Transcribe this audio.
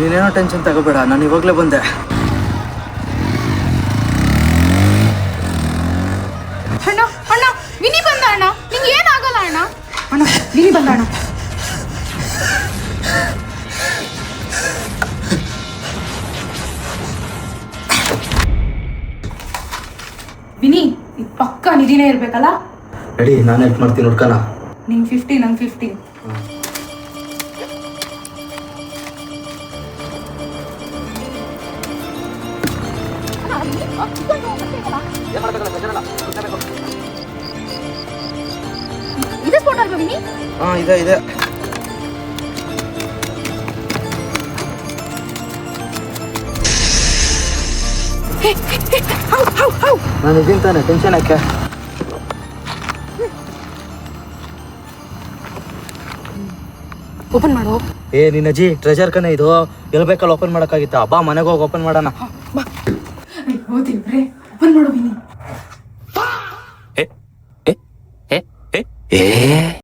ನೀನೇನೋ ಟೆನ್ಷನ್ ತಗೋಬೇಡ, ನಾನು ಇವಾಗಲೇ ಬಂದೆ. ಅಣ್ಣ ಅಣ್ಣ ವಿನಿ ಬಂದ ಅಣ್ಣ, ನಿಂಗೆ ಏನಾಗಲ್ಲ ಅಣ್ಣ. ಅಣ್ಣ ವಿನಿ ಬಂದ ಅಣ್ಣ. ವಿನಿ ಇದು ಪಕ್ಕ ನಿಧಿನೇ ಇರ್ಬೇಕಲ್ಲ. ರೆಡಿ, ನಾನು ಹೆಲ್ಪ್ ಮಾಡ್ತೀನಿ ನೋಡ್ಕಣ. ನಿಂಗೆ 50 ನಂಗೆ 50. ಇದೆ ಸ್ಪೋರ್ಟ್ ಅಲ್ವಾ ವಿನಿ? ಹಾಂ ಇದೆ. ನಾನು ಇದೀನಿ ತಾನೆ, ಟೆನ್ಷನ್ ಯಾಕೆ? ಓಪನ್ ಮಾಡು. ನಿನ್ನ ಅಜ್ಜಿ ಟ್ರೆಜರ್ ಕನೆ ಇದು, ಎಲ್ಲಿ ಬೇಕಲ್ಲಿ ಓಪನ್ ಮಾಡೋಕ್ಕಾಗಿತ್ತಾ? ಬಾ ಮನೆಗೆ ಹೋಗಿ ಓಪನ್ ಮಾಡೋಣ. ಅಯ್ಯೋ ದೇವ್ರೆ.